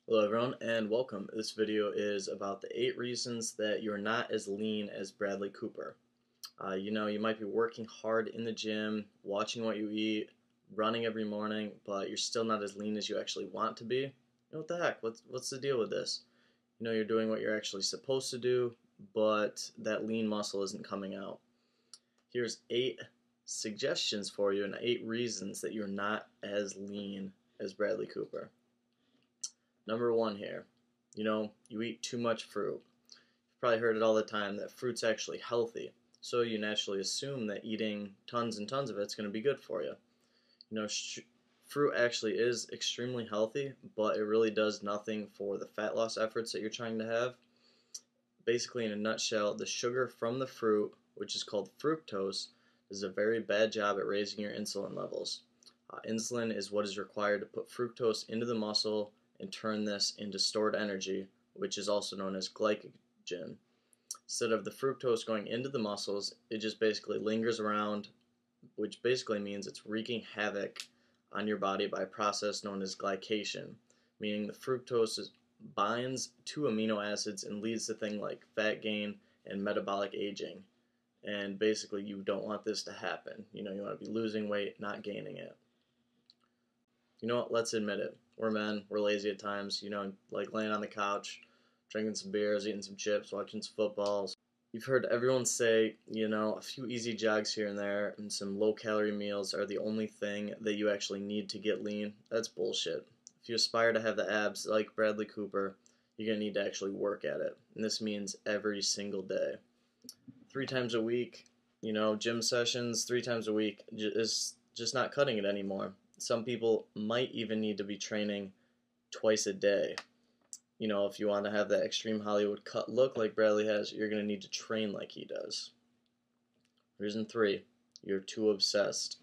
Hello everyone and welcome. This video is about the 8 reasons that you're not as lean as Bradley Cooper. You might be working hard in the gym, watching what you eat, running every morning, but you're still not as lean as you actually want to be. What the heck? What's the deal with this? You're doing what you're actually supposed to do, but that lean muscle isn't coming out. Here's 8 suggestions for you and 8 reasons that you're not as lean as Bradley Cooper. Number 1 here, you eat too much fruit. You've probably heard it all the time that fruit's actually healthy, so you naturally assume that eating tons and tons of it's going to be good for you. Fruit actually is extremely healthy, but it really does nothing for the fat loss efforts that you're trying to have. Basically, in a nutshell, the sugar from the fruit, which is called fructose, does a very bad job at raising your insulin levels. Insulin is what is required to put fructose into the muscle and turn this into stored energy, which is also known as glycogen. Instead of the fructose going into the muscles, it just basically lingers around, which basically means it's wreaking havoc on your body by a process known as glycation, meaning the fructose binds to amino acids and leads to things like fat gain and metabolic aging. And basically, you don't want this to happen. You want to be losing weight, not gaining it. Let's admit it. We're men, we're lazy at times, like laying on the couch, drinking some beers, eating some chips, watching some footballs. You've heard everyone say, a few easy jogs here and there and some low-calorie meals are the only thing that you actually need to get lean. That's bullshit. If you aspire to have the abs like Bradley Cooper, you're going to need to actually work at it. And this means every single day. 3 times a week, gym sessions, 3 times a week is just not cutting it anymore. Some people might even need to be training twice a day. If you want to have that extreme Hollywood cut look like Bradley has, you're going to need to train like he does. Reason 3, you're too obsessed.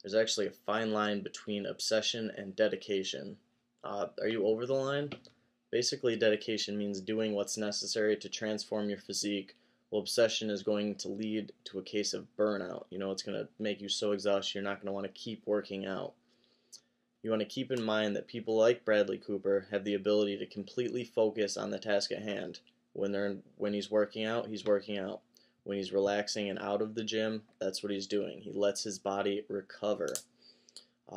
There's actually a fine line between obsession and dedication. Are you over the line? Basically, dedication means doing what's necessary to transform your physique, while obsession is going to lead to a case of burnout. It's going to make you so exhausted you're not going to want to keep working out. You want to keep in mind that people like Bradley Cooper have the ability to completely focus on the task at hand. When he's working out, he's working out. When he's relaxing and out of the gym, that's what he's doing. He lets his body recover.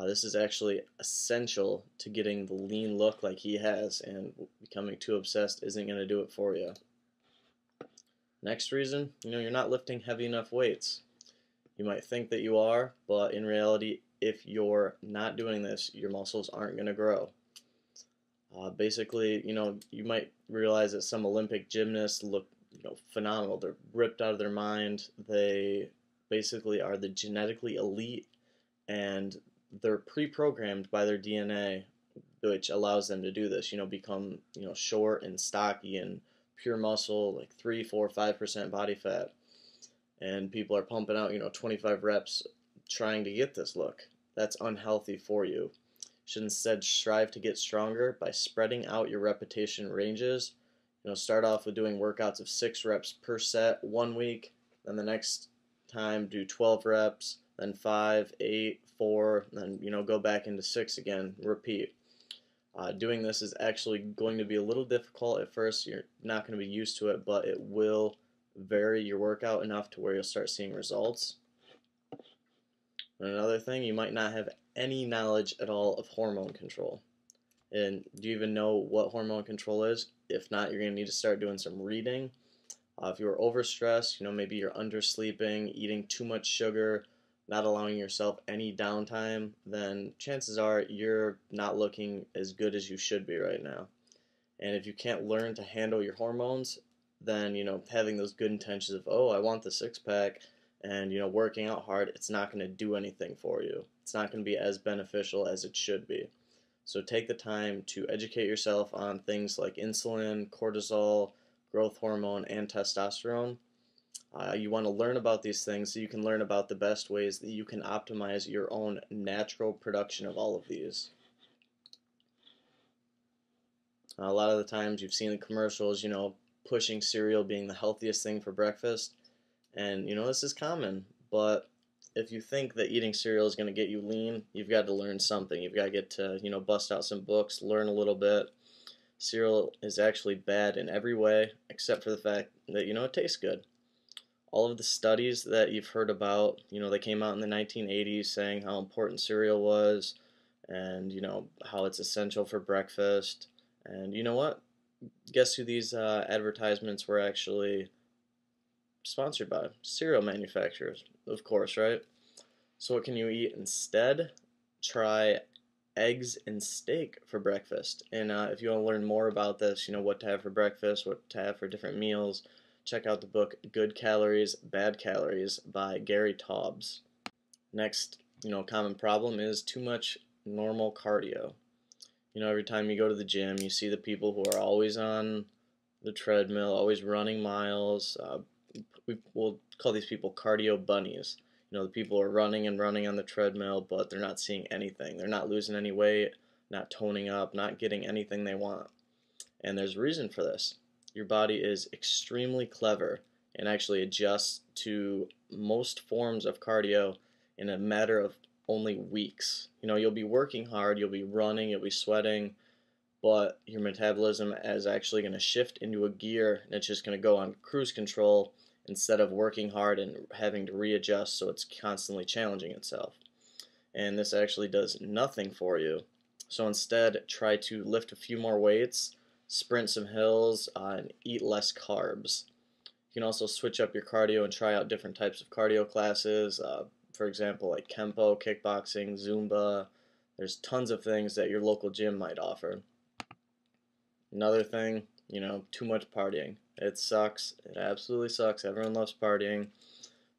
This is actually essential to getting the lean look like he has, and becoming too obsessed isn't going to do it for you. Next reason, you're not lifting heavy enough weights. You might think that you are, but in reality, if you're not doing this, your muscles aren't going to grow. Basically, you might realize that some Olympic gymnasts look, phenomenal. They're ripped out of their mind. They basically are the genetically elite, and they're pre-programmed by their DNA, which allows them to do this. Become, short and stocky and pure muscle, like 3, 4, 5% body fat. And people are pumping out, 25 reps trying to get this look. That's unhealthy for you. You should instead strive to get stronger by spreading out your repetition ranges. Start off with doing workouts of 6 reps per set 1 week, then the next time do 12 reps, then 5, 8, 4, then go back into 6 again, repeat. Doing this is actually going to be a little difficult at first. You're not going to be used to it, but it will vary your workout enough to where you'll start seeing results. And another thing, you might not have any knowledge at all of hormone control. And do you even know what hormone control is? If not, you're going to need to start doing some reading. If you're overstressed, maybe you're undersleeping, eating too much sugar, not allowing yourself any downtime, then chances are you're not looking as good as you should be right now. And if you can't learn to handle your hormones, then, having those good intentions of, oh, I want the six-pack, and, working out hard, it's not going to do anything for you. It's not going to be as beneficial as it should be. So take the time to educate yourself on things like insulin, cortisol, growth hormone, and testosterone. You want to learn about these things so you can learn about the best ways that you can optimize your own natural production of all of these. A lot of the times you've seen the commercials, pushing cereal being the healthiest thing for breakfast. And, this is common, but if you think that eating cereal is going to get you lean, you've got to learn something. You've got to get to, bust out some books, learn a little bit. Cereal is actually bad in every way except for the fact that, it tastes good. All of the studies that you've heard about, they came out in the 1980s saying how important cereal was and, how it's essential for breakfast. And you know what? Guess who these advertisements were actually sponsored by? Cereal manufacturers, of course, right? So what can you eat instead? Try eggs and steak for breakfast. And if you want to learn more about this, what to have for breakfast, what to have for different meals, check out the book Good Calories, Bad Calories by Gary Taubes. Next, common problem is too much normal cardio. Every time you go to the gym, you see the people who are always on the treadmill, always running miles. We'll call these people cardio bunnies. The people are running and running on the treadmill, but they're not seeing anything. They're not losing any weight, not toning up, not getting anything they want. And there's a reason for this. Your body is extremely clever and actually adjusts to most forms of cardio in a matter of only weeks. You'll be working hard, you'll be running, you'll be sweating, but your metabolism is actually going to shift into a gear and it's just going to go on cruise control instead of working hard and having to readjust, so it's constantly challenging itself. And this actually does nothing for you. So instead, try to lift a few more weights, sprint some hills, and eat less carbs. You can also switch up your cardio and try out different types of cardio classes. For example, like Kempo, kickboxing, Zumba. There's tons of things that your local gym might offer. Another thing, too much partying. It sucks. It absolutely sucks. Everyone loves partying.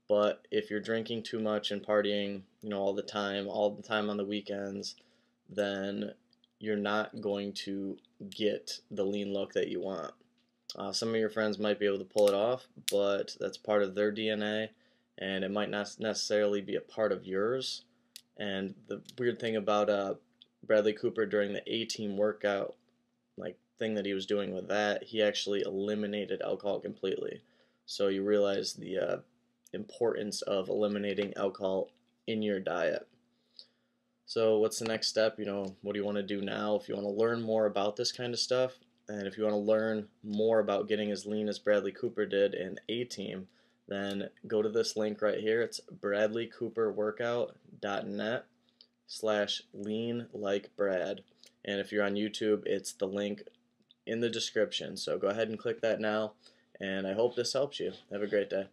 But if you're drinking too much and partying, all the time on the weekends, then you're not going to get the lean look that you want. Some of your friends might be able to pull it off, but that's part of their DNA, and it might not necessarily be a part of yours. And the weird thing about Bradley Cooper during the A-Team workout, thing that he was doing with that, he actually eliminated alcohol completely. So you realize the importance of eliminating alcohol in your diet. So what's the next step? What do you want to do now? If you want to learn more about this kind of stuff, and if you want to learn more about getting as lean as Bradley Cooper did in A-Team, then go to this link right here. It's bradleycooperworkout.net/leanlikebrad. And if you're on YouTube, it's the link in the description. So go ahead and click that now, and I hope this helps you. Have a great day.